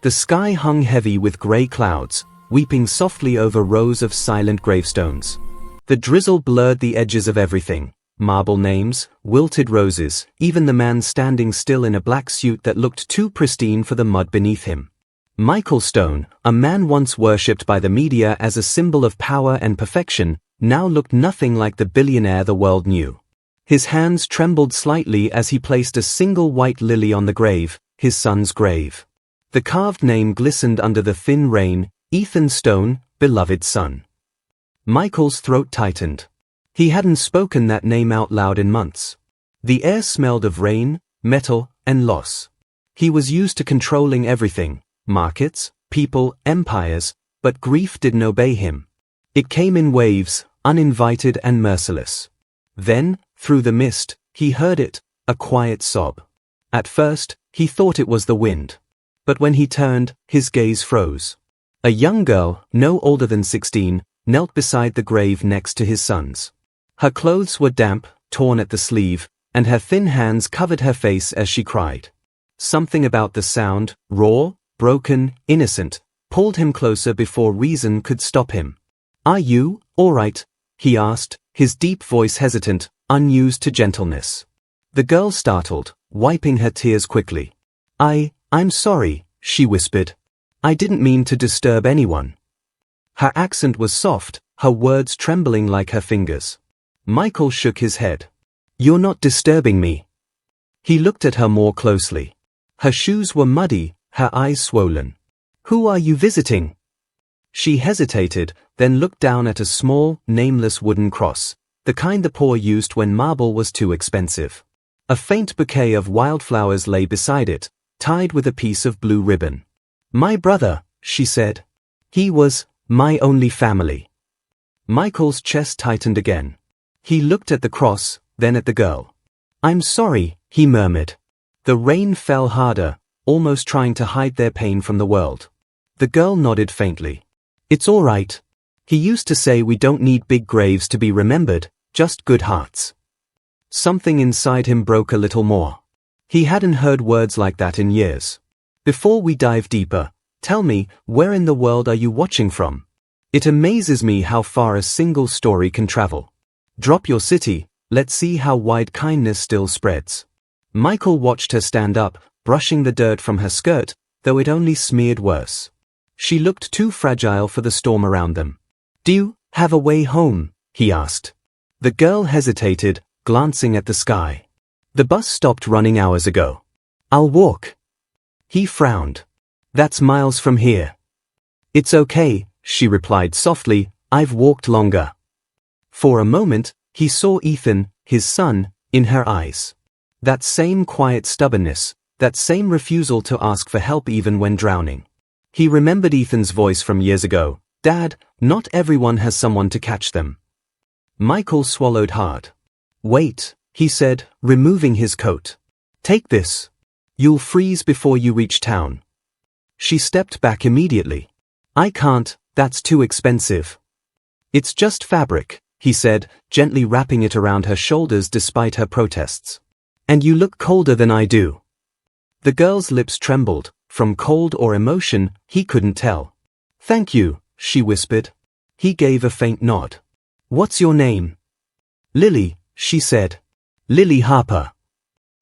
The sky hung heavy with grey clouds, weeping softly over rows of silent gravestones. The drizzle blurred the edges of everything: marble names, wilted roses, even the man standing still in a black suit that looked too pristine for the mud beneath him. Michael Stone, a man once worshipped by the media as a symbol of power and perfection, now looked nothing like the billionaire the world knew. His hands trembled slightly as he placed a single white lily on the grave, his son's grave. The carved name glistened under the thin rain: Ethan Stone, beloved son. Michael's throat tightened. He hadn't spoken that name out loud in months. The air smelled of rain, metal, and loss. He was used to controlling everything: markets, people, empires, but grief didn't obey him. It came in waves, uninvited and merciless. Then, through the mist, he heard it, a quiet sob. At first, he thought it was the wind. But when he turned, his gaze froze. A young girl, no older than 16, knelt beside the grave next to his son's. Her clothes were damp, torn at the sleeve, and her thin hands covered her face as she cried. Something about the sound, raw, broken, innocent, pulled him closer before reason could stop him. "Are you all right?" he asked, his deep voice hesitant, unused to gentleness. The girl startled, wiping her tears quickly. I'm sorry," she whispered. "I didn't mean to disturb anyone." Her accent was soft, her words trembling like her fingers. Michael shook his head. "You're not disturbing me." He looked at her more closely. Her shoes were muddy, her eyes swollen. "Who are you visiting?" She hesitated, then looked down at a small, nameless wooden cross, the kind the poor used when marble was too expensive. A faint bouquet of wildflowers lay beside it, tied with a piece of blue ribbon. "My brother," she said. "He was my only family." Michael's chest tightened again. He looked at the cross, then at the girl. "I'm sorry," he murmured. The rain fell harder, almost trying to hide their pain from the world. The girl nodded faintly. "It's all right. He used to say we don't need big graves to be remembered, just good hearts." Something inside him broke a little more. He hadn't heard words like that in years. "Before we dive deeper, tell me, where in the world are you watching from? It amazes me how far a single story can travel. Drop your city, let's see how wide kindness still spreads." Michael watched her stand up, brushing the dirt from her skirt, though it only smeared worse. She looked too fragile for the storm around them. "Do you have a way home?" he asked. The girl hesitated, glancing at the sky. "The bus stopped running hours ago. I'll walk." He frowned. "That's miles from here." "It's okay," she replied softly, "I've walked longer." For a moment, he saw Ethan, his son, in her eyes. That same quiet stubbornness, that same refusal to ask for help even when drowning. He remembered Ethan's voice from years ago: "Dad, not everyone has someone to catch them." Michael swallowed hard. "Wait," he said, removing his coat. "Take this. You'll freeze before you reach town." She stepped back immediately. "I can't, that's too expensive." "It's just fabric," he said, gently wrapping it around her shoulders despite her protests. "And you look colder than I do." The girl's lips trembled, from cold or emotion, he couldn't tell. "Thank you," she whispered. He gave a faint nod. "What's your name?" "Lily," she said. "Lily Harper."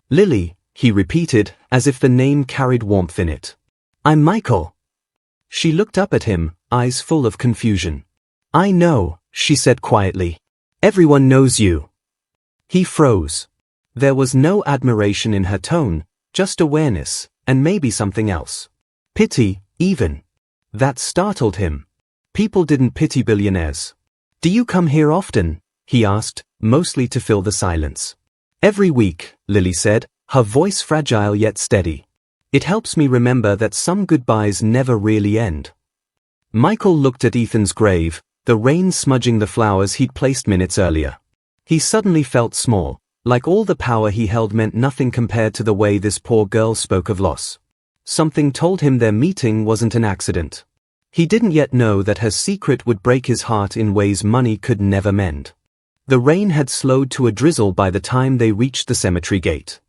"Lily," he repeated, as if the name carried warmth in it. "I'm Michael." She looked up at him, eyes full of confusion. "I know," she said quietly. "Everyone knows you." He froze. There was no admiration in her tone, just awareness, and maybe something else. Pity, even. That startled him. People didn't pity billionaires. "Do you come here often?" he asked, mostly to fill the silence. "Every week," Lily said, her voice fragile yet steady. "It helps me remember that some goodbyes never really end." Michael looked at Ethan's grave, the rain smudging the flowers he'd placed minutes earlier. He suddenly felt small, like all the power he held meant nothing compared to the way this poor girl spoke of loss. Something told him their meeting wasn't an accident. He didn't yet know that her secret would break his heart in ways money could never mend. The rain had slowed to a drizzle by the time they reached the cemetery gate.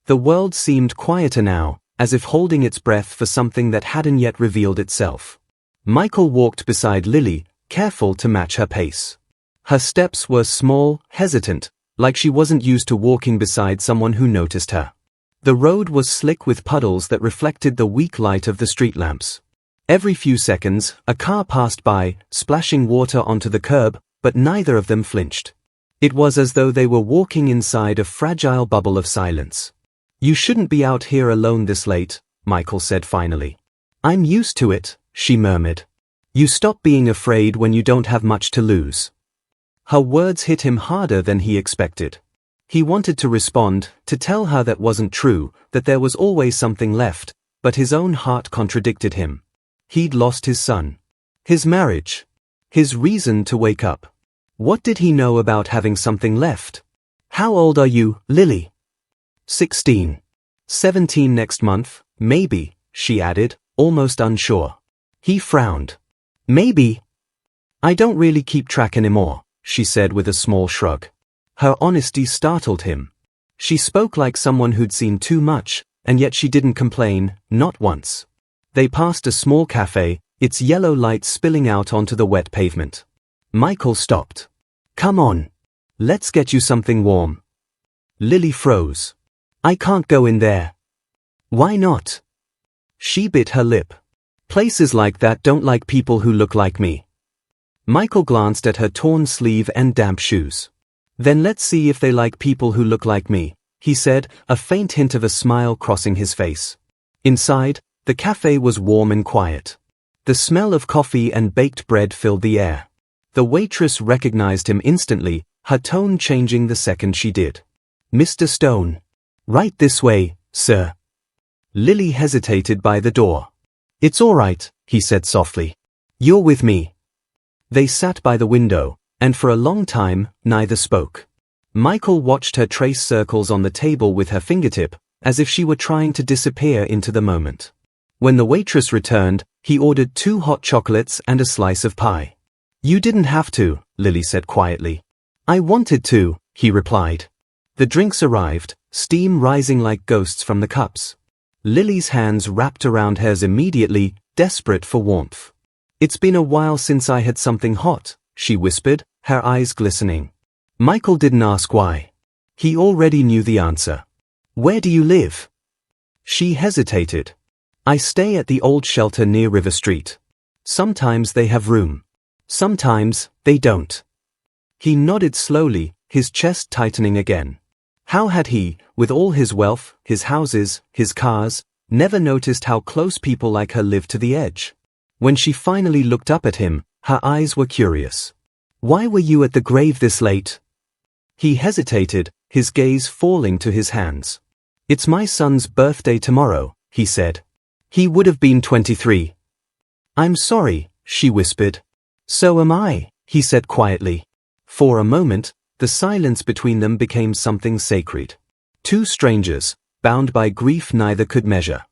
The world seemed quieter now, as if holding its breath for something that hadn't yet revealed itself. Michael walked beside Lily, careful to match her pace. Her steps were small, hesitant, like she wasn't used to walking beside someone who noticed her. The road was slick with puddles that reflected the weak light of the street lamps. Every few seconds, a car passed by, splashing water onto the curb, but neither of them flinched. It was as though they were walking inside a fragile bubble of silence. "You shouldn't be out here alone this late," Michael said finally. "I'm used to it," she murmured. "You stop being afraid when you don't have much to lose." Her words hit him harder than he expected. He wanted to respond, to tell her that wasn't true, that there was always something left, but his own heart contradicted him. He'd lost his son, his marriage, his reason to wake up. What did he know about having something left? "How old are you, Lily?" 16. 17 next month, maybe, she added, almost unsure. He frowned. "Maybe. I don't really keep track anymore," she said with a small shrug. Her honesty startled him. She spoke like someone who'd seen too much, and yet she didn't complain, not once. They passed a small cafe, its yellow light spilling out onto the wet pavement. Michael stopped. "Come on. Let's get you something warm." Lily froze. "I can't go in there." "Why not?" She bit her lip. "Places like that don't like people who look like me." Michael glanced at her torn sleeve and damp shoes. "Then let's see if they like people who look like me," he said, a faint hint of a smile crossing his face. Inside, the cafe was warm and quiet. The smell of coffee and baked bread filled the air. The waitress recognized him instantly, her tone changing the second she did. "Mr. Stone. Right this way, sir." Lily hesitated by the door. "It's all right," he said softly. "You're with me." They sat by the window, and for a long time, neither spoke. Michael watched her trace circles on the table with her fingertip, as if she were trying to disappear into the moment. When the waitress returned, he ordered 2 hot chocolates and a slice of pie. "You didn't have to," Lily said quietly. "I wanted to," he replied. The drinks arrived, steam rising like ghosts from the cups. Lily's hands wrapped around hers immediately, desperate for warmth. "It's been a while since I had something hot," she whispered, her eyes glistening. Michael didn't ask why. He already knew the answer. "Where do you live?" She hesitated. "I stay at the old shelter near River Street. Sometimes they have room. Sometimes they don't." He nodded slowly, his chest tightening again. How had he, with all his wealth, his houses, his cars, never noticed how close people like her lived to the edge? When she finally looked up at him, her eyes were curious. "Why were you at the grave this late?" He hesitated, his gaze falling to his hands. "It's my son's birthday tomorrow," he said. "He would have been 23. "I'm sorry," she whispered. "So am I," he said quietly. For a moment, the silence between them became something sacred. 2 strangers, bound by grief neither could measure.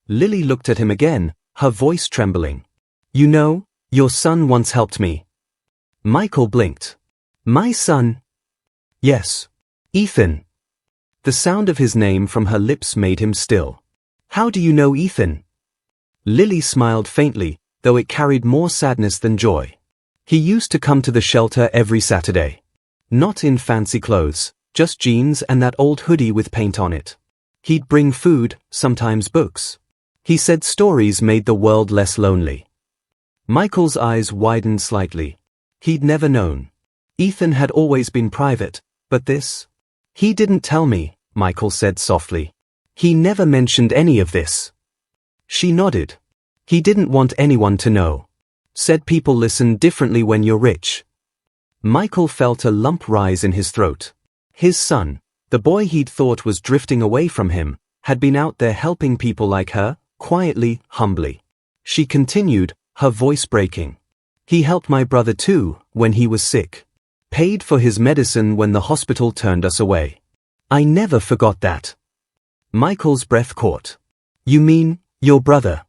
Lily looked at him again, her voice trembling. "You know, your son once helped me." Michael blinked. "My son?" "Yes. Ethan." The sound of his name from her lips made him still. "How do you know Ethan?" Lily smiled faintly, though it carried more sadness than joy. "He used to come to the shelter every Saturday. Not in fancy clothes, just jeans and that old hoodie with paint on it. He'd bring food, sometimes books. He said stories made the world less lonely." Michael's eyes widened slightly. He'd never known. Ethan had always been private, but this? "He didn't tell me," Michael said softly. "He never mentioned any of this." She nodded. "He didn't want anyone to know. Said people listen differently when you're rich." Michael felt a lump rise in his throat. His son, the boy he'd thought was drifting away from him, had been out there helping people like her, quietly, humbly. She continued, her voice breaking. "He helped my brother too, when he was sick. Paid for his medicine when the hospital turned us away. I never forgot that." Michael's breath caught. "You mean, your brother?"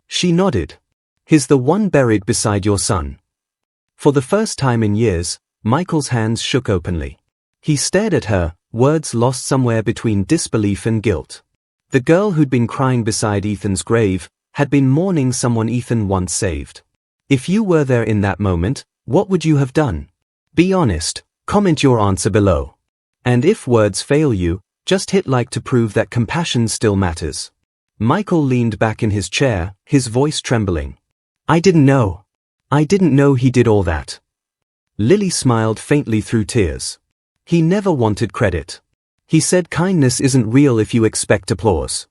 She nodded. "He's the one buried beside your son." For the first time in years, Michael's hands shook openly. He stared at her, words lost somewhere between disbelief and guilt. The girl who'd been crying beside Ethan's grave had been mourning someone Ethan once saved. If you were there in that moment, what would you have done? Be honest, comment your answer below. And if words fail you, just hit like to prove that compassion still matters. Michael leaned back in his chair, his voice trembling. I didn't know. I didn't know he did all that. Lily smiled faintly through tears. He never wanted credit. He said kindness isn't real if you expect applause.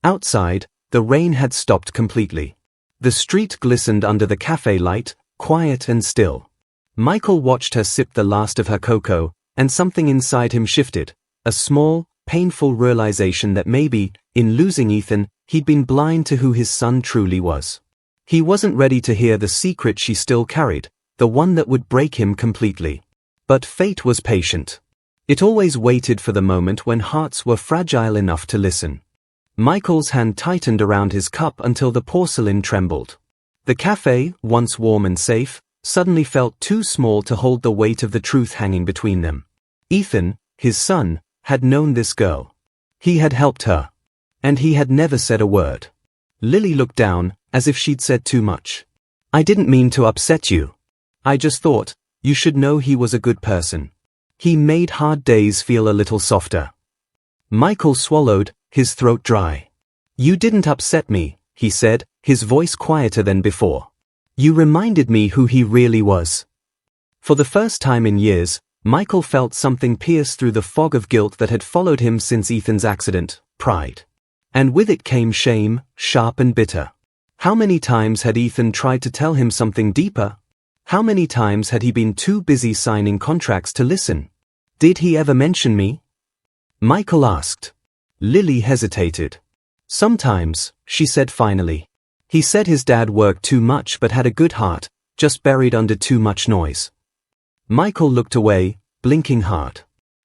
Outside, the rain had stopped completely. The street glistened under the cafe light, quiet and still. Michael watched her sip the last of her cocoa, and something inside him shifted, a small, painful realization that maybe, in losing Ethan, he'd been blind to who his son truly was. He wasn't ready to hear the secret she still carried, the one that would break him completely. But fate was patient. It always waited for the moment when hearts were fragile enough to listen. Michael's hand tightened around his cup until the porcelain trembled. The cafe, once warm and safe, suddenly felt too small to hold the weight of the truth hanging between them. Ethan, his son, had known this girl. He had helped her. And he had never said a word. Lily looked down, as if she'd said too much. I didn't mean to upset you. I just thought, you should know he was a good person. He made hard days feel a little softer. Michael swallowed, his throat dry. You didn't upset me, he said, his voice quieter than before. You reminded me who he really was. For the first time in years, Michael felt something pierce through the fog of guilt that had followed him since Ethan's accident, pride. And with it came shame, sharp and bitter. How many times had Ethan tried to tell him something deeper? How many times had he been too busy signing contracts to listen? Did he ever mention me? Michael asked. Lily hesitated. Sometimes, she said finally. He said his dad worked too much but had a good heart, just buried under too much noise. Michael looked away, blinking hard.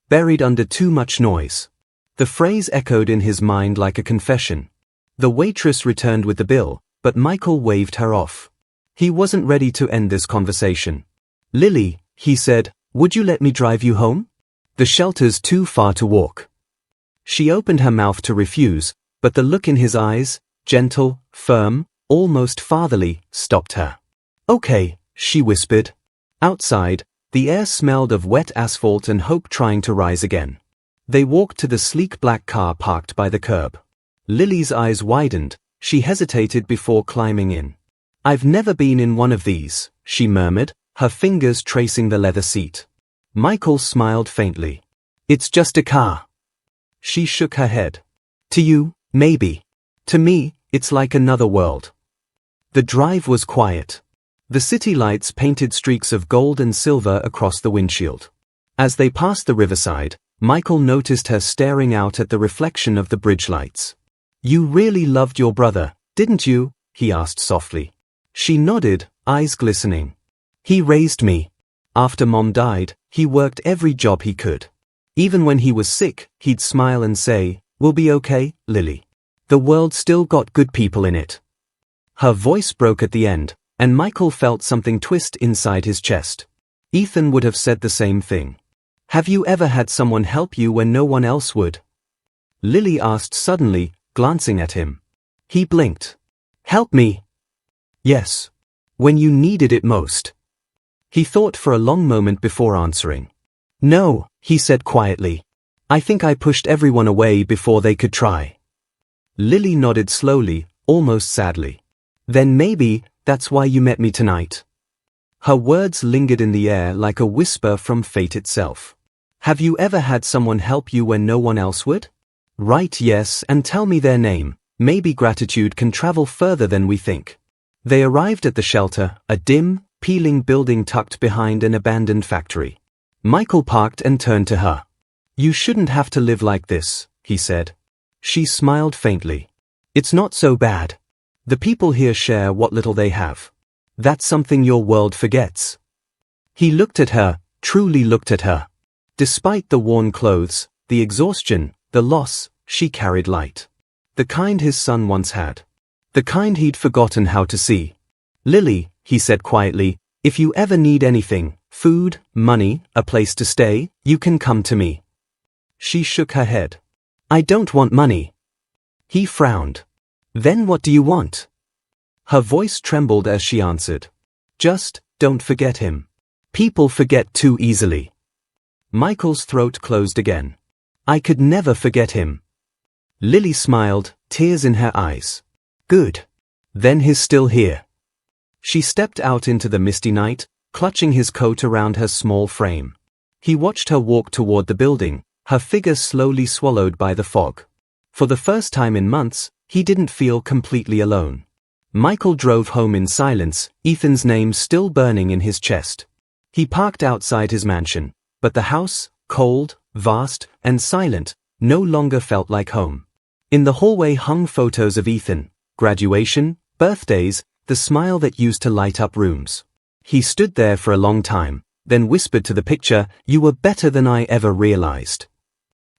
Buried under too much noise. The phrase echoed in his mind like a confession. The waitress returned with the bill, but Michael waved her off. He wasn't ready to end this conversation. Lily, he said, would you let me drive you home? The shelter's too far to walk. She opened her mouth to refuse, but the look in his eyes, gentle, firm, almost fatherly, stopped her. Okay, she whispered. Outside, the air smelled of wet asphalt and hope trying to rise again. They walked to the sleek black car parked by the curb. Lily's eyes widened, she hesitated before climbing in. I've never been in one of these, she murmured, her fingers tracing the leather seat. Michael smiled faintly. It's just a car. She shook her head. To you, maybe. To me, it's like another world. The drive was quiet. The city lights painted streaks of gold and silver across the windshield. As they passed the riverside, Michael noticed her staring out at the reflection of the bridge lights. You really loved your brother, didn't you? He asked softly. She nodded, eyes glistening. He raised me. After Mom died, he worked every job he could. Even when he was sick, he'd smile and say, we'll be okay, Lily. The world still got good people in it. Her voice broke at the end, and Michael felt something twist inside his chest. Ethan would have said the same thing. Have you ever had someone help you when no one else would? Lily asked suddenly, glancing at him. He blinked. Help me. Yes. When you needed it most. He thought for a long moment before answering. No, he said quietly. I think I pushed everyone away before they could try. Lily nodded slowly, almost sadly. Then maybe, that's why you met me tonight. Her words lingered in the air like a whisper from fate itself. Have you ever had someone help you when no one else would? Write yes and tell me their name. Maybe gratitude can travel further than we think. They arrived at the shelter, a dim, peeling building tucked behind an abandoned factory. Michael parked and turned to her. You shouldn't have to live like this, he said. She smiled faintly. It's not so bad. The people here share what little they have. That's something your world forgets. He looked at her, truly looked at her. Despite the worn clothes, the exhaustion, the loss, she carried light. The kind his son once had. The kind he'd forgotten how to see. Lily, he said quietly, if you ever need anything, food, money, a place to stay, you can come to me. She shook her head. I don't want money. He frowned. Then what do you want? Her voice trembled as she answered. Just, don't forget him. People forget too easily. Michael's throat closed again. I could never forget him. Lily smiled, tears in her eyes. Good. Then he's still here. She stepped out into the misty night, clutching his coat around her small frame. He watched her walk toward the building, her figure slowly swallowed by the fog. For the first time in months, he didn't feel completely alone. Michael drove home in silence, Ethan's name still burning in his chest. He parked outside his mansion, but the house, cold, vast, and silent, no longer felt like home. In the hallway hung photos of Ethan, graduation, birthdays, the smile that used to light up rooms. He stood there for a long time, then whispered to the picture, "You were better than I ever realized."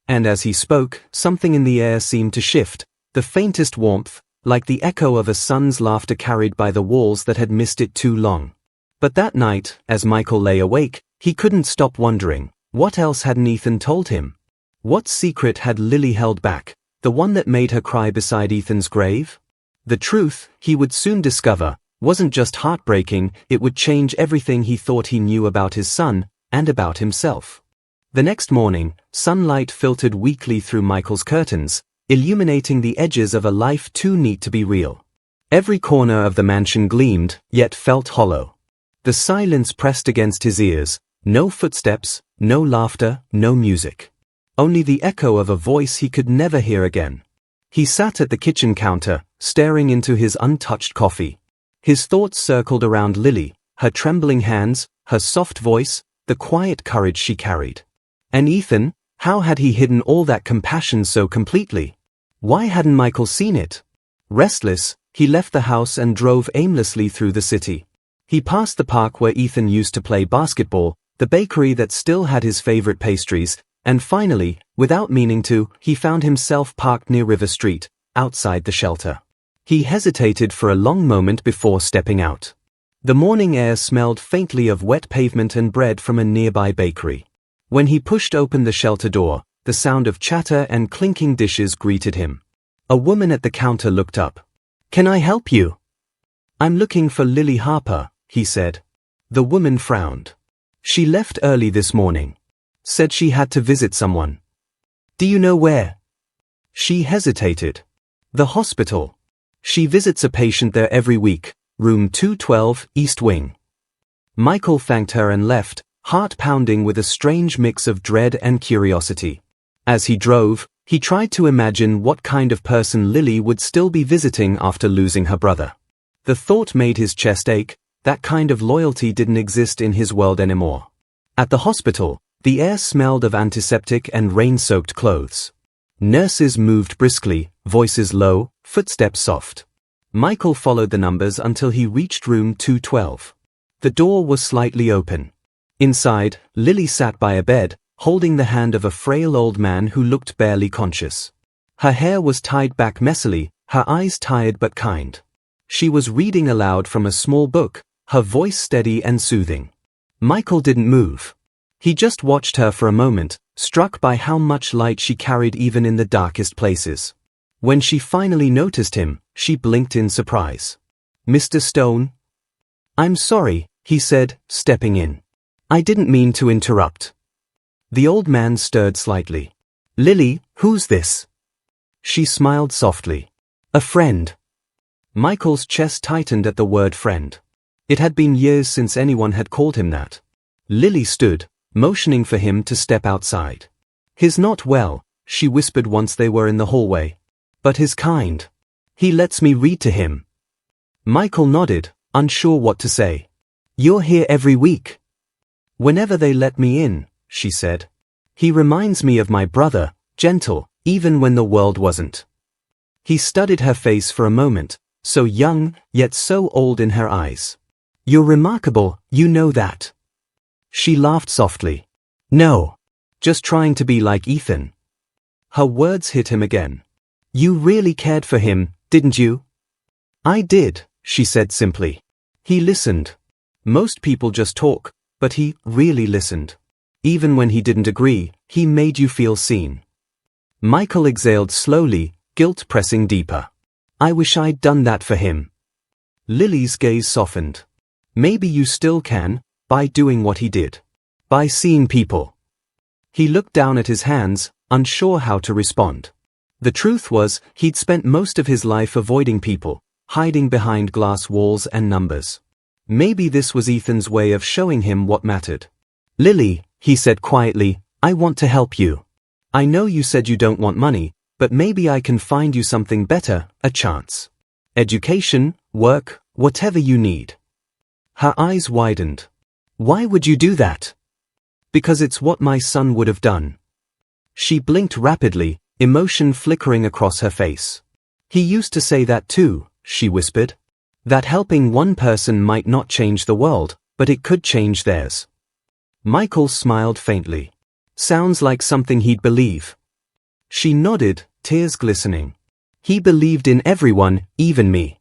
And as he spoke, something in the air seemed to shift, the faintest warmth, like the echo of a son's laughter carried by the walls that had missed it too long. But that night, as Michael lay awake, he couldn't stop wondering, what else hadn't Ethan told him? What secret had Lily held back, the one that made her cry beside Ethan's grave? The truth, he would soon discover, wasn't just heartbreaking, it would change everything he thought he knew about his son, and about himself. The next morning, sunlight filtered weakly through Michael's curtains, illuminating the edges of a life too neat to be real. Every corner of the mansion gleamed, yet felt hollow. The silence pressed against his ears, no footsteps, no laughter, no music. Only the echo of a voice he could never hear again. He sat at the kitchen counter, staring into his untouched coffee. His thoughts circled around Lily, her trembling hands, her soft voice, the quiet courage she carried. And Ethan, how had he hidden all that compassion so completely? Why hadn't Michael seen it? Restless, he left the house and drove aimlessly through the city. He passed the park where Ethan used to play basketball, the bakery that still had his favorite pastries, and finally, without meaning to, he found himself parked near River Street, outside the shelter. He hesitated for a long moment before stepping out. The morning air smelled faintly of wet pavement and bread from a nearby bakery. When he pushed open the shelter door, the sound of chatter and clinking dishes greeted him. A woman at the counter looked up. "Can I help you?" "I'm looking for Lily Harper," he said. The woman frowned. "She left early this morning. Said she had to visit someone." "Do you know where?" She hesitated. "The hospital. She visits a patient there every week, room 212, East Wing." Michael thanked her and left, heart pounding with a strange mix of dread and curiosity. As he drove, he tried to imagine what kind of person Lily would still be visiting after losing her brother. The thought made his chest ache, that kind of loyalty didn't exist in his world anymore. At the hospital, the air smelled of antiseptic and rain-soaked clothes. Nurses moved briskly, voices low, footsteps soft. Michael followed the numbers until he reached room 212. The door was slightly open. Inside, Lily sat by a bed, holding the hand of a frail old man who looked barely conscious. Her hair was tied back messily, her eyes tired but kind. She was reading aloud from a small book, her voice steady and soothing. Michael didn't move. He just watched her for a moment, struck by how much light she carried even in the darkest places. When she finally noticed him, she blinked in surprise. "Mr. Stone?" "I'm sorry," he said, stepping in. "I didn't mean to interrupt." The old man stirred slightly. "Lily, who's this?" She smiled softly. "A friend." Michael's chest tightened at the word friend. It had been years since anyone had called him that. Lily stood, motioning for him to step outside. "He's not well," she whispered once they were in the hallway. "But he's kind. He lets me read to him." Michael nodded, unsure what to say. "You're here every week?" "Whenever they let me in," she said. "He reminds me of my brother, gentle, even when the world wasn't." He studied her face for a moment, so young, yet so old in her eyes. "You're remarkable, you know that." She laughed softly. "No. Just trying to be like Ethan." Her words hit him again. "You really cared for him, didn't you?" "I did," she said simply. He listened. Most people just talk, but he really listened. Even when he didn't agree, he made you feel seen. Michael exhaled slowly, guilt pressing deeper. I wish I'd done that for him. Lily's gaze softened. Maybe you still can, by doing what he did. By seeing people. He looked down at his hands, unsure how to respond. The truth was, he'd spent most of his life avoiding people, hiding behind glass walls and numbers. Maybe this was Ethan's way of showing him what mattered. Lily, he said quietly, I want to help you. I know you said you don't want money, but maybe I can find you something better, a chance. Education, work, whatever you need. Her eyes widened. Why would you do that? Because it's what my son would have done. She blinked rapidly, emotion flickering across her face. He used to say that too, she whispered. That helping one person might not change the world, but it could change theirs. Michael smiled faintly. Sounds like something he'd believe. She nodded, tears glistening. He believed in everyone, even me.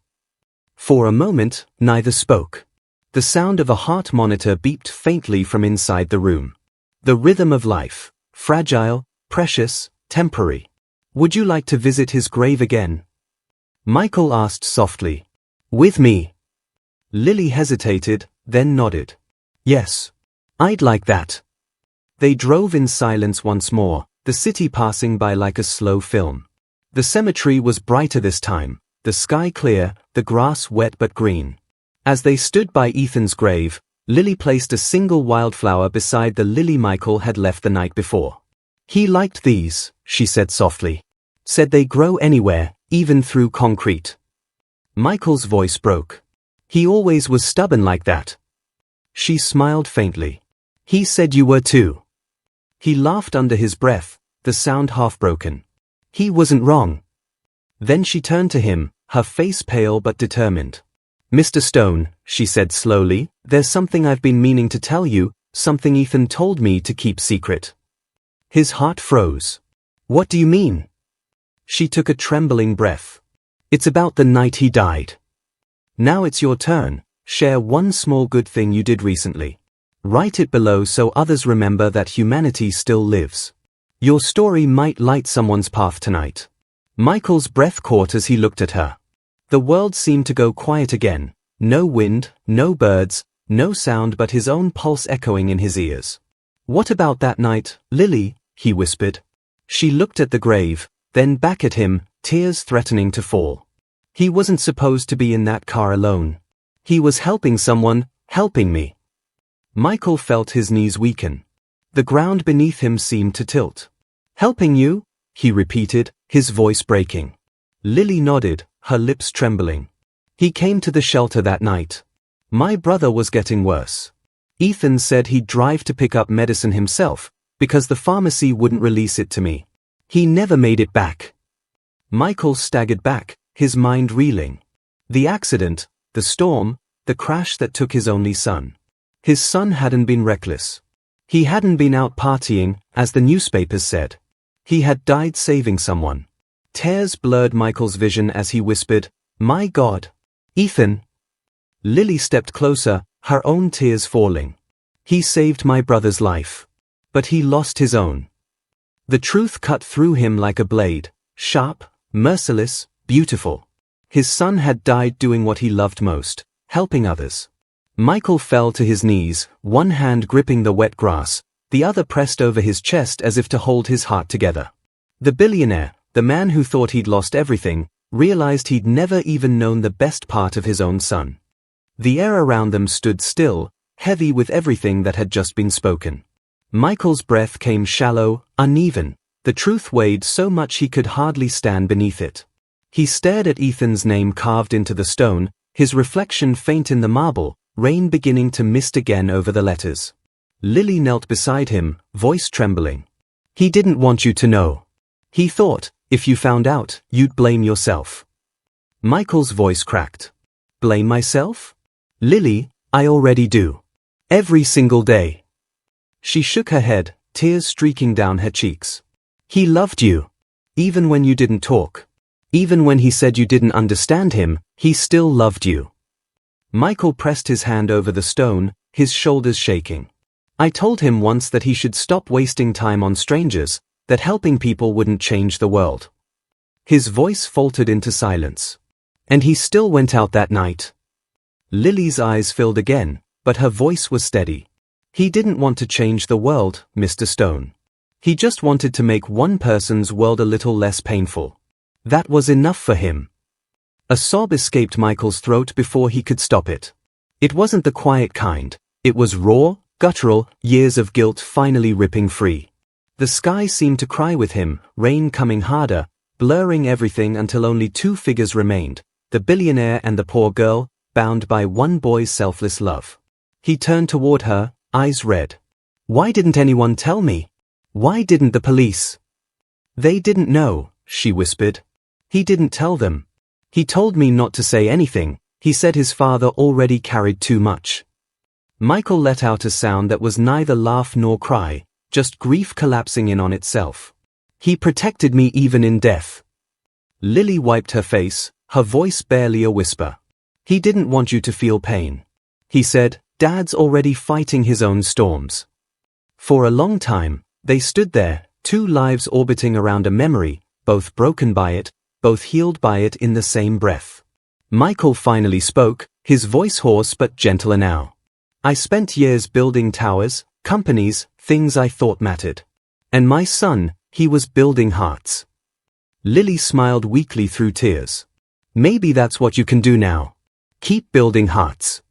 For a moment, neither spoke. The sound of a heart monitor beeped faintly from inside the room. The rhythm of life, fragile, precious, temporary. Would you like to visit his grave again? Michael asked softly. With me? Lily hesitated, then nodded. Yes. I'd like that. They drove in silence once more, the city passing by like a slow film. The cemetery was brighter this time, the sky clear, the grass wet but green. As they stood by Ethan's grave, Lily placed a single wildflower beside the lily Michael had left the night before. He liked these, she said softly. Said they grow anywhere, even through concrete. Michael's voice broke. He always was stubborn like that. She smiled faintly. He said you were too. He laughed under his breath, the sound half-broken. He wasn't wrong. Then she turned to him, her face pale but determined. Mr. Stone, she said slowly, there's something I've been meaning to tell you, something Ethan told me to keep secret. His heart froze. What do you mean? She took a trembling breath. It's about the night he died. Now it's your turn. Share one small good thing you did recently. Write it below so others remember that humanity still lives. Your story might light someone's path tonight. Michael's breath caught as he looked at her. The world seemed to go quiet again. No wind, no birds, no sound but his own pulse echoing in his ears. What about that night, Lily? He whispered. She looked at the grave, then back at him, tears threatening to fall. He wasn't supposed to be in that car alone. He was helping someone, helping me. Michael felt his knees weaken. The ground beneath him seemed to tilt. Helping you? He repeated, his voice breaking. Lily nodded, her lips trembling. He came to the shelter that night. My brother was getting worse. Ethan said he'd drive to pick up medicine himself, because the pharmacy wouldn't release it to me. He never made it back. Michael staggered back, his mind reeling. The accident, the storm, the crash that took his only son. His son hadn't been reckless. He hadn't been out partying, as the newspapers said. He had died saving someone. Tears blurred Michael's vision as he whispered, My God. Ethan. Lily stepped closer, her own tears falling. He saved my brother's life. But he lost his own. The truth cut through him like a blade, sharp, merciless, beautiful. His son had died doing what he loved most, helping others. Michael fell to his knees, one hand gripping the wet grass, the other pressed over his chest as if to hold his heart together. The billionaire, the man who thought he'd lost everything, realized he'd never even known the best part of his own son. The air around them stood still, heavy with everything that had just been spoken. Michael's breath came shallow, uneven. The truth weighed so much he could hardly stand beneath it. He stared at Ethan's name carved into the stone, his reflection faint in the marble, rain beginning to mist again over the letters. Lily knelt beside him, voice trembling. He didn't want you to know. He thought, if you found out, you'd blame yourself. Michael's voice cracked. Blame myself? Lily, I already do. Every single day. She shook her head, tears streaking down her cheeks. He loved you. Even when you didn't talk. Even when he said you didn't understand him, he still loved you. Michael pressed his hand over the stone, his shoulders shaking. I told him once that he should stop wasting time on strangers, that helping people wouldn't change the world. His voice faltered into silence. And he still went out that night. Lily's eyes filled again, but her voice was steady. He didn't want to change the world, Mr. Stone. He just wanted to make one person's world a little less painful. That was enough for him. A sob escaped Michael's throat before he could stop it. It wasn't the quiet kind. It was raw, guttural, years of guilt finally ripping free. The sky seemed to cry with him, rain coming harder, blurring everything until only two figures remained, the billionaire and the poor girl, bound by one boy's selfless love. He turned toward her, eyes red. Why didn't anyone tell me? Why didn't the police? They didn't know, she whispered. He didn't tell them. He told me not to say anything. He said his father already carried too much. Michael let out a sound that was neither laugh nor cry, just grief collapsing in on itself. He protected me even in death. Lily wiped her face, her voice barely a whisper. He didn't want you to feel pain. He said, Dad's already fighting his own storms. For a long time, they stood there, two lives orbiting around a memory, both broken by it, both healed by it in the same breath. Michael finally spoke, his voice hoarse but gentler now. I spent years building towers, companies, things I thought mattered. And my son, he was building hearts. Lily smiled weakly through tears. Maybe that's what you can do now. Keep building hearts.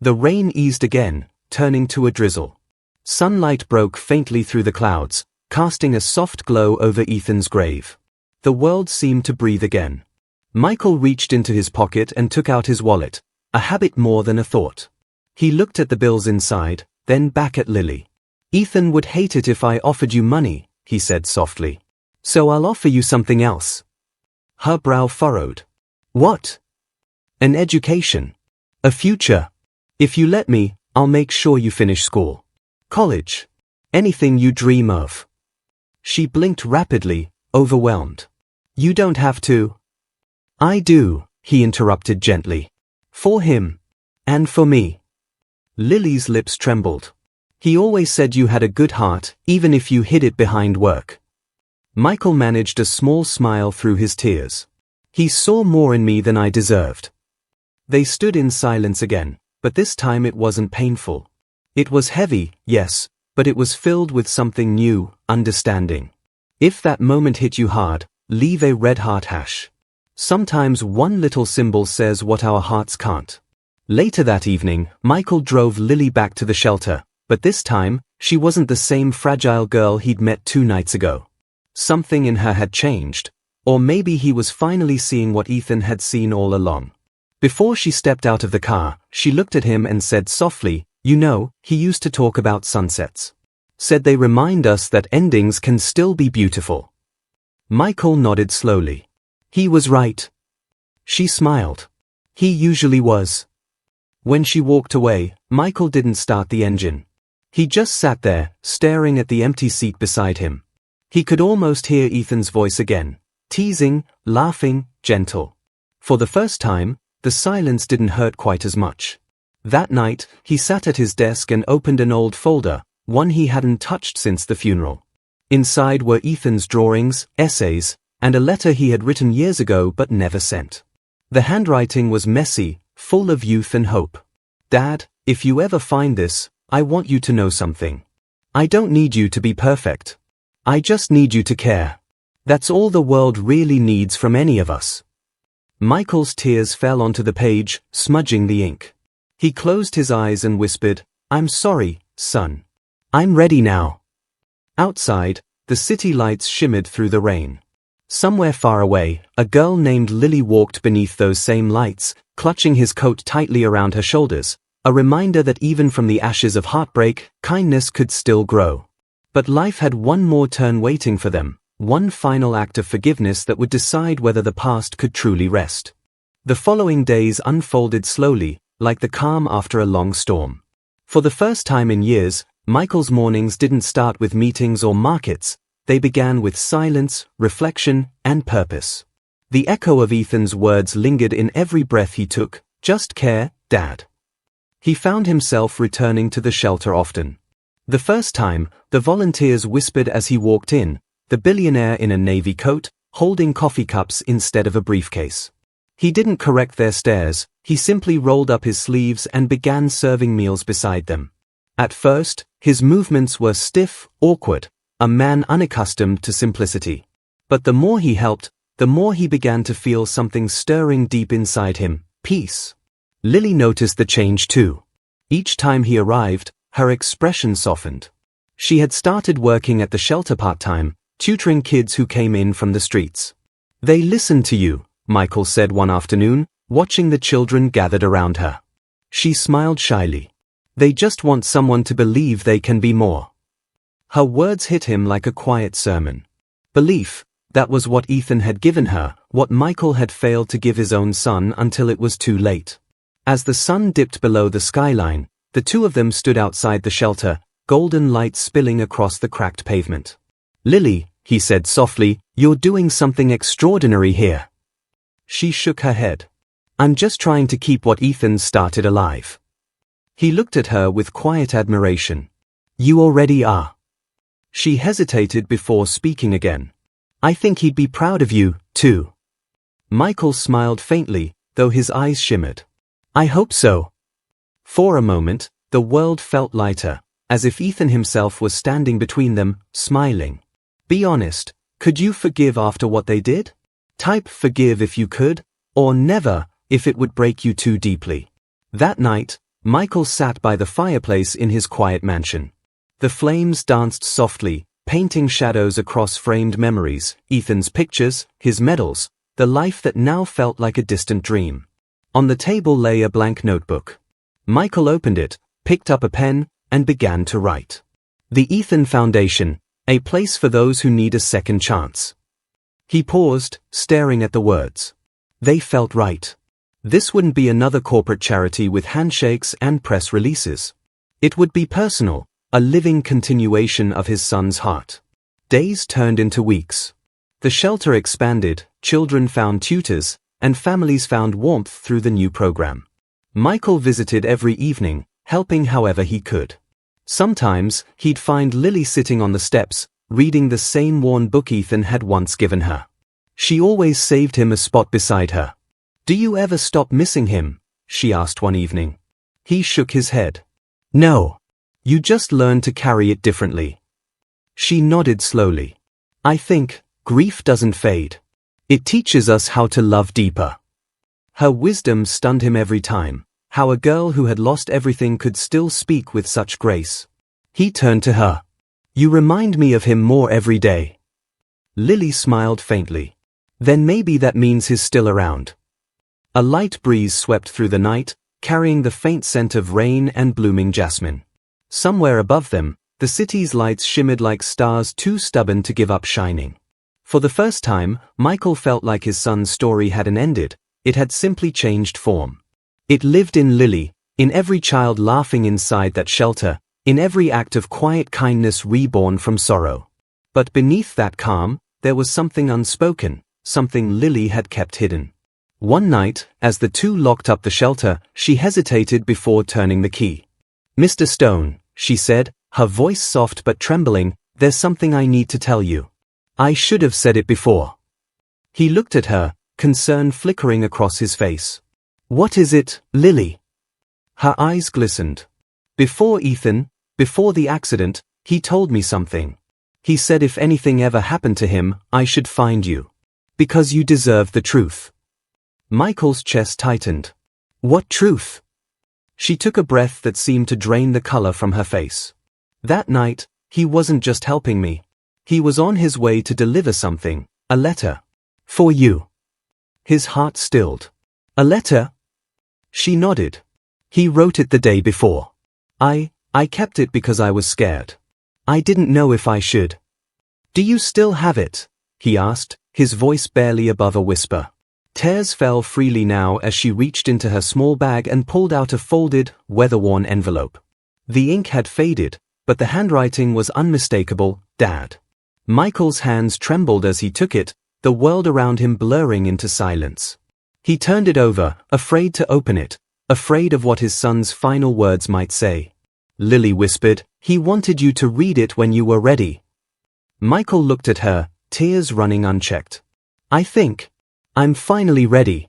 The rain eased again, turning to a drizzle. Sunlight broke faintly through the clouds, casting a soft glow over Ethan's grave. The world seemed to breathe again. Michael reached into his pocket and took out his wallet, a habit more than a thought. He looked at the bills inside, then back at Lily. Ethan would hate it if I offered you money, he said softly. So I'll offer you something else. Her brow furrowed. What? An education. A future. If you let me, I'll make sure you finish school. College. Anything you dream of. She blinked rapidly, overwhelmed. You don't have to. I do, he interrupted gently. For him. And for me. Lily's lips trembled. He always said you had a good heart, even if you hid it behind work. Michael managed a small smile through his tears. He saw more in me than I deserved. They stood in silence again, but this time it wasn't painful. It was heavy, yes, but it was filled with something new, understanding. If that moment hit you hard, leave a red heart hash. Sometimes one little symbol says what our hearts can't. Later that evening, Michael drove Lily back to the shelter, but this time, she wasn't the same fragile girl he'd met 2 nights ago. Something in her had changed, or maybe he was finally seeing what Ethan had seen all along. Before she stepped out of the car, she looked at him and said softly, You know, he used to talk about sunsets. Said they remind us that endings can still be beautiful. Michael nodded slowly. He was right. She smiled. He usually was. When she walked away, Michael didn't start the engine. He just sat there, staring at the empty seat beside him. He could almost hear Ethan's voice again, teasing, laughing, gentle. For the first time, the silence didn't hurt quite as much. That night, he sat at his desk and opened an old folder, one he hadn't touched since the funeral. Inside were Ethan's drawings, essays, and a letter he had written years ago but never sent. The handwriting was messy, full of youth and hope. Dad, if you ever find this, I want you to know something. I don't need you to be perfect. I just need you to care. That's all the world really needs from any of us. Michael's tears fell onto the page, smudging the ink. He closed his eyes and whispered, I'm sorry, son. I'm ready now. Outside, the city lights shimmered through the rain. Somewhere far away, a girl named Lily walked beneath those same lights, clutching his coat tightly around her shoulders, a reminder that even from the ashes of heartbreak, kindness could still grow. But life had one more turn waiting for them, one final act of forgiveness that would decide whether the past could truly rest. The following days unfolded slowly, like the calm after a long storm. For the first time in years, Michael's mornings didn't start with meetings or markets. They began with silence, reflection, and purpose. The echo of Ethan's words lingered in every breath he took, just care, Dad. He found himself returning to the shelter often. The first time, the volunteers whispered as he walked in, the billionaire in a navy coat, holding coffee cups instead of a briefcase. He didn't correct their stares, he simply rolled up his sleeves and began serving meals beside them. At first, his movements were stiff, awkward, a man unaccustomed to simplicity. But the more he helped, the more he began to feel something stirring deep inside him, peace. Lily noticed the change too. Each time he arrived, her expression softened. She had started working at the shelter part-time, tutoring kids who came in from the streets. "They listen to you," Michael said one afternoon, watching the children gathered around her. She smiled shyly. "They just want someone to believe they can be more." Her words hit him like a quiet sermon. Belief, that was what Ethan had given her, what Michael had failed to give his own son until it was too late. As the sun dipped below the skyline, the two of them stood outside the shelter, golden light spilling across the cracked pavement. "Lily," he said softly, "you're doing something extraordinary here." She shook her head. "I'm just trying to keep what Ethan started alive." He looked at her with quiet admiration. "You already are." She hesitated before speaking again. "I think he'd be proud of you, too." Michael smiled faintly, though his eyes shimmered. "I hope so." For a moment, the world felt lighter, as if Ethan himself was standing between them, smiling. "Be honest, could you forgive after what they did? Type forgive if you could, or never, if it would break you too deeply." That night, Michael sat by the fireplace in his quiet mansion. The flames danced softly, painting shadows across framed memories, Ethan's pictures, his medals, the life that now felt like a distant dream. On the table lay a blank notebook. Michael opened it, picked up a pen, and began to write. "The Ethan Foundation, a place for those who need a second chance." He paused, staring at the words. They felt right. This wouldn't be another corporate charity with handshakes and press releases. It would be personal, a living continuation of his son's heart. Days turned into weeks. The shelter expanded, children found tutors, and families found warmth through the new program. Michael visited every evening, helping however he could. Sometimes, he'd find Lily sitting on the steps, reading the same worn book Ethan had once given her. She always saved him a spot beside her. "Do you ever stop missing him?" she asked one evening. He shook his head. "No. You just learn to carry it differently." She nodded slowly. "I think grief doesn't fade. It teaches us how to love deeper." Her wisdom stunned him every time, how a girl who had lost everything could still speak with such grace. He turned to her. "You remind me of him more every day." Lily smiled faintly. "Then maybe that means he's still around." A light breeze swept through the night, carrying the faint scent of rain and blooming jasmine. Somewhere above them, the city's lights shimmered like stars too stubborn to give up shining. For the first time, Michael felt like his son's story hadn't ended, it had simply changed form. It lived in Lily, in every child laughing inside that shelter, in every act of quiet kindness reborn from sorrow. But beneath that calm, there was something unspoken, something Lily had kept hidden. One night, as the two locked up the shelter, she hesitated before turning the key. "Mr. Stone," she said, her voice soft but trembling, "there's something I need to tell you. I should have said it before." He looked at her, concern flickering across his face. "What is it, Lily?" Her eyes glistened. "Before Ethan, before the accident, he told me something. He said if anything ever happened to him, I should find you. Because you deserve the truth." Michael's chest tightened. "What truth?" She took a breath that seemed to drain the color from her face. "That night, he wasn't just helping me. He was on his way to deliver something, a letter. For you." His heart stilled. "A letter?" She nodded. "He wrote it the day before. I kept it because I was scared. I didn't know if I should." "Do you still have it?" he asked, his voice barely above a whisper. Tears fell freely now as she reached into her small bag and pulled out a folded, weather-worn envelope. The ink had faded, but the handwriting was unmistakable, Dad. Michael's hands trembled as he took it, the world around him blurring into silence. He turned it over, afraid to open it, afraid of what his son's final words might say. Lily whispered, "He wanted you to read it when you were ready." Michael looked at her, tears running unchecked. I think I'm finally ready.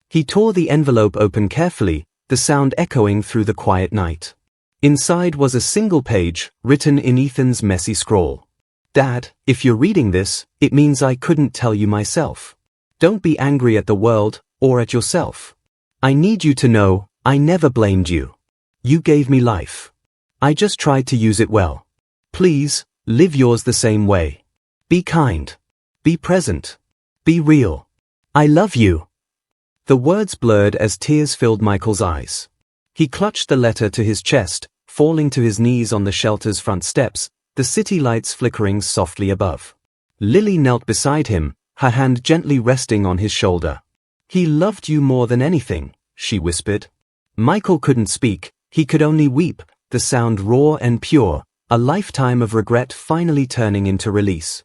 He tore the envelope open carefully, the sound echoing through the quiet night. Inside was a single page, written in Ethan's messy scrawl. Dad, if you're reading this, it means I couldn't tell you myself. Don't be angry at the world, or at yourself. I need you to know, I never blamed you. You gave me life. I just tried to use it well. Please, live yours the same way. Be kind. Be present. Be real. I love you. The words blurred as tears filled Michael's eyes. He clutched the letter to his chest, falling to his knees on the shelter's front steps, the city lights flickering softly above. Lily knelt beside him, her hand gently resting on his shoulder. He loved you more than anything, she whispered. Michael couldn't speak, he could only weep, the sound raw and pure, a lifetime of regret finally turning into release.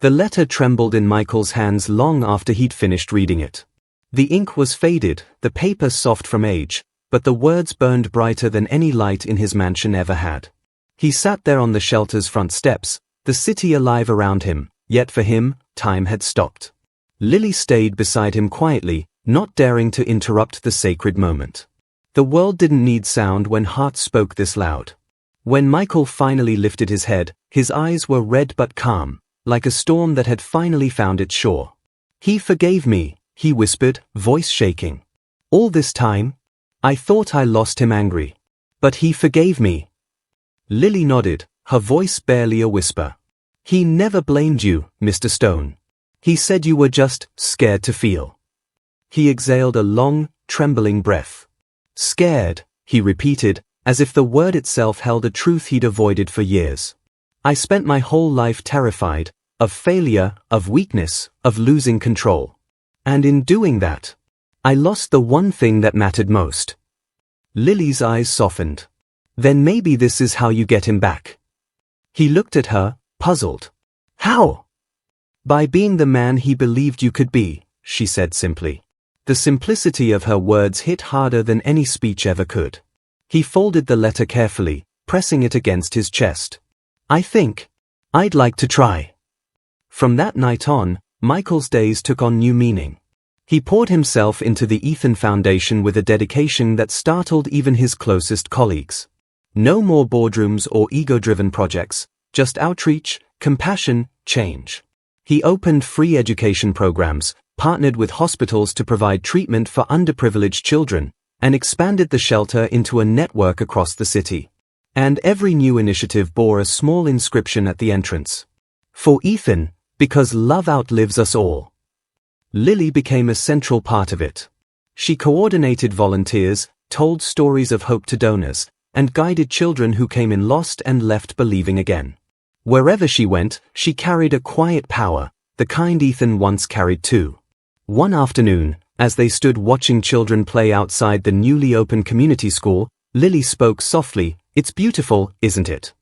The letter trembled in Michael's hands long after he'd finished reading it. The ink was faded, the paper soft from age, but the words burned brighter than any light in his mansion ever had. He sat there on the shelter's front steps, the city alive around him, yet for him, time had stopped. Lily stayed beside him quietly, not daring to interrupt the sacred moment. The world didn't need sound when hearts spoke this loud. When Michael finally lifted his head, his eyes were red but calm, like a storm that had finally found its shore. He forgave me, he whispered, voice shaking. All this time, I thought I lost him angry. But he forgave me. Lily nodded, her voice barely a whisper. He never blamed you, Mr. Stone. He said you were just scared to feel. He exhaled a long, trembling breath. Scared, he repeated, as if the word itself held a truth he'd avoided for years. I spent my whole life terrified, of failure, of weakness, of losing control. And in doing that, I lost the one thing that mattered most. Lily's eyes softened. Then maybe this is how you get him back. He looked at her, puzzled. How? By being the man he believed you could be, she said simply. The simplicity of her words hit harder than any speech ever could. He folded the letter carefully, pressing it against his chest. I think I'd like to try. From that night on, Michael's days took on new meaning. He poured himself into the Ethan Foundation with a dedication that startled even his closest colleagues. No more boardrooms or ego-driven projects, just outreach, compassion, change. He opened free education programs, partnered with hospitals to provide treatment for underprivileged children, and expanded the shelter into a network across the city. And every new initiative bore a small inscription at the entrance. For Ethan, because love outlives us all. Lily became a central part of it. She coordinated volunteers, told stories of hope to donors, and guided children who came in lost and left believing again. Wherever she went, she carried a quiet power, the kind Ethan once carried too. One afternoon, as they stood watching children play outside the newly opened community school, Lily spoke softly, "It's beautiful, isn't it?"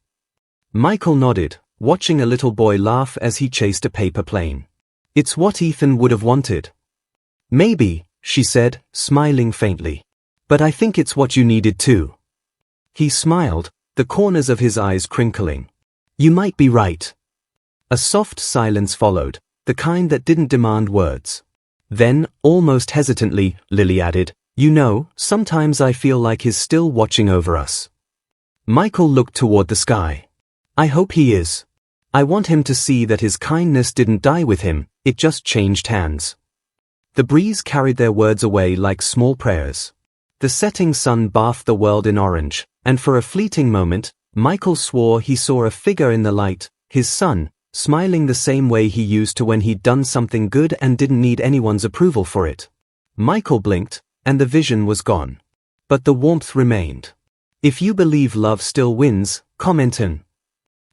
Michael nodded, watching a little boy laugh as he chased a paper plane. It's what Ethan would have wanted. Maybe, she said, smiling faintly. But I think it's what you needed too. He smiled, the corners of his eyes crinkling. You might be right. A soft silence followed, the kind that didn't demand words. Then, almost hesitantly, Lily added, "You know, sometimes I feel like he's still watching over us." Michael looked toward the sky. I hope he is. I want him to see that his kindness didn't die with him, it just changed hands. The breeze carried their words away like small prayers. The setting sun bathed the world in orange, and for a fleeting moment, Michael swore he saw a figure in the light, his son, smiling the same way he used to when he'd done something good and didn't need anyone's approval for it. Michael blinked, and the vision was gone. But the warmth remained. If you believe love still wins, comment in.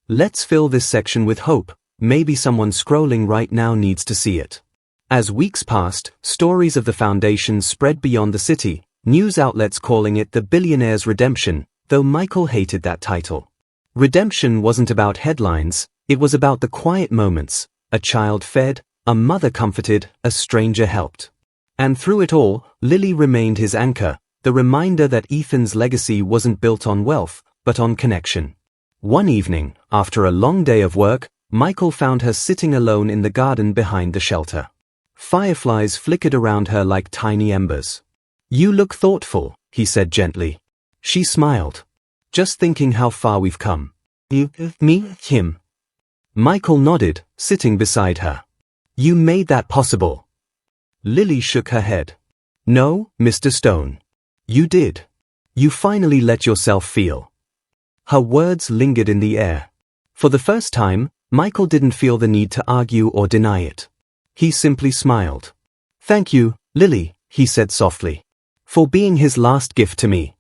Let's fill this section with hope, maybe someone scrolling right now needs to see it. As weeks passed, stories of the foundation spread beyond the city, news outlets calling it the Billionaire's Redemption, though Michael hated that title. Redemption wasn't about headlines, it was about the quiet moments, a child fed, a mother comforted, a stranger helped. And through it all, Lily remained his anchor, the reminder that Ethan's legacy wasn't built on wealth, but on connection. One evening, after a long day of work, Michael found her sitting alone in the garden behind the shelter. Fireflies flickered around her like tiny embers. "You look thoughtful," he said gently. She smiled. "Just thinking how far we've come." "You, me, him." Michael nodded, sitting beside her. "You made that possible." Lily shook her head. "No, Mr. Stone. You did. You finally let yourself feel." Her words lingered in the air. For the first time, Michael didn't feel the need to argue or deny it. He simply smiled. "Thank you, Lily," he said softly, "for being his last gift to me."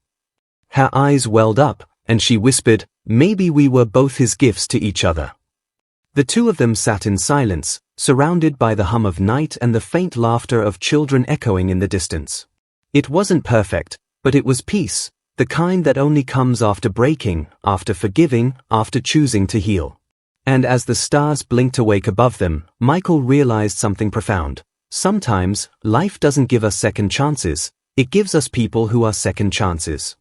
Her eyes welled up, and she whispered, "Maybe we were both his gifts to each other." The two of them sat in silence, surrounded by the hum of night and the faint laughter of children echoing in the distance. It wasn't perfect, but it was peace, the kind that only comes after breaking, after forgiving, after choosing to heal. And as the stars blinked awake above them, Michael realized something profound. Sometimes, life doesn't give us second chances, it gives us people who are second chances.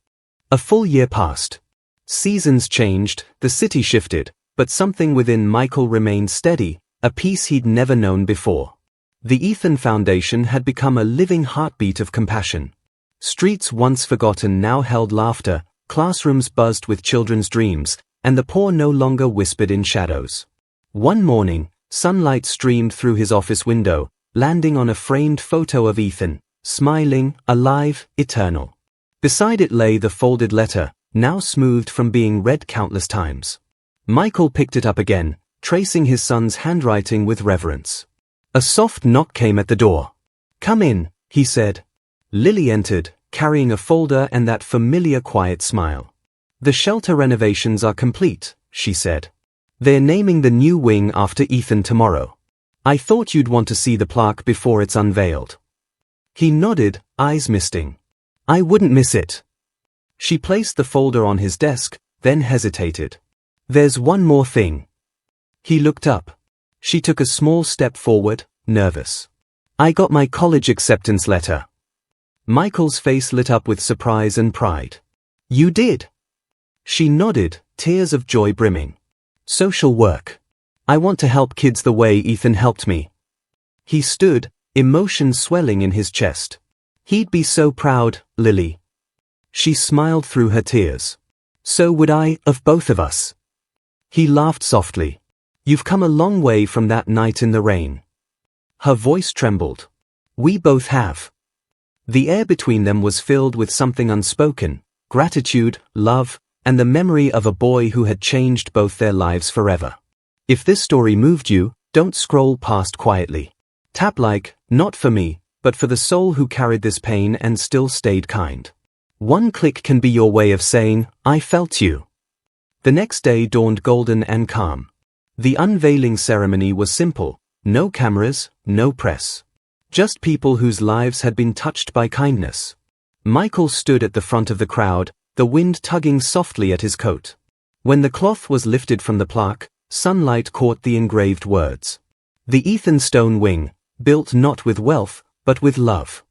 A full year passed. Seasons changed, the city shifted, but something within Michael remained steady, a peace he'd never known before. The Ethan Foundation had become a living heartbeat of compassion. Streets once forgotten now held laughter, classrooms buzzed with children's dreams, and the poor no longer whispered in shadows. One morning, sunlight streamed through his office window, landing on a framed photo of Ethan, smiling, alive, eternal. Beside it lay the folded letter, now smoothed from being read countless times. Michael picked it up again, tracing his son's handwriting with reverence. A soft knock came at the door. "Come in," he said. Lily entered, carrying a folder and that familiar quiet smile. "The shelter renovations are complete," she said. "They're naming the new wing after Ethan tomorrow. I thought you'd want to see the plaque before it's unveiled." He nodded, eyes misting. "I wouldn't miss it." She placed the folder on his desk, then hesitated. "There's one more thing." He looked up. She took a small step forward, nervous. "I got my college acceptance letter." Michael's face lit up with surprise and pride. "You did?" She nodded, tears of joy brimming. "Social work. I want to help kids the way Ethan helped me." He stood, emotion swelling in his chest. "He'd be so proud, Lily." She smiled through her tears. "So would I, of both of us." He laughed softly. "You've come a long way from that night in the rain." Her voice trembled. "We both have." The air between them was filled with something unspoken, gratitude, love, and the memory of a boy who had changed both their lives forever. If this story moved you, don't scroll past quietly. Tap like, not for me, but for the soul who carried this pain and still stayed kind. One click can be your way of saying, "I felt you." The next day dawned golden and calm. The unveiling ceremony was simple, no cameras, no press. Just people whose lives had been touched by kindness. Michael stood at the front of the crowd, the wind tugging softly at his coat. When the cloth was lifted from the plaque, sunlight caught the engraved words. "The Ethan Stone Wing, built not with wealth, but with love."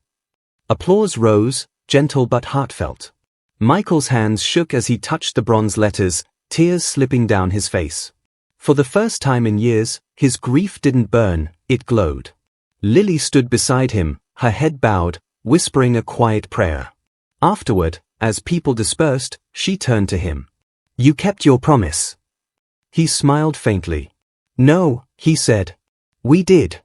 Applause rose, gentle but heartfelt. Michael's hands shook as he touched the bronze letters, tears slipping down his face. For the first time in years, his grief didn't burn, it glowed. Lily stood beside him, her head bowed, whispering a quiet prayer. Afterward, as people dispersed, she turned to him. "You kept your promise." He smiled faintly. "No," he said. "We did."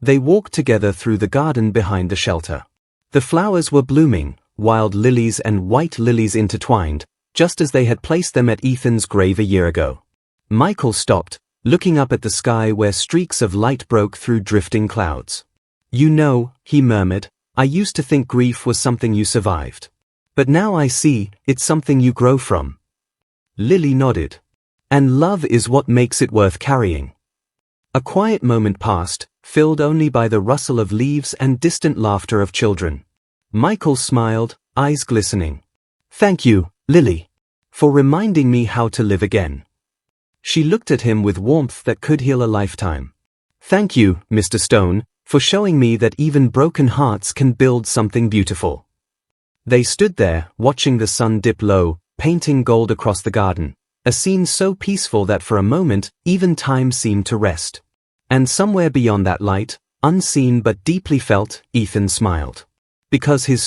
They walked together through the garden behind the shelter. The flowers were blooming, wild lilies and white lilies intertwined, just as they had placed them at Ethan's grave a year ago. Michael stopped, looking up at the sky where streaks of light broke through drifting clouds. "You know," he murmured, "I used to think grief was something you survived. But now I see, it's something you grow from." Lily nodded. "And love is what makes it worth carrying." A quiet moment passed, filled only by the rustle of leaves and distant laughter of children. Michael smiled, eyes glistening. "Thank you, Lily, for reminding me how to live again." She looked at him with warmth that could heal a lifetime. "Thank you, Mr. Stone, for showing me that even broken hearts can build something beautiful." They stood there, watching the sun dip low, painting gold across the garden, a scene so peaceful that for a moment, even time seemed to rest. And somewhere beyond that light, Unseen but deeply felt, Ethan smiled. Because his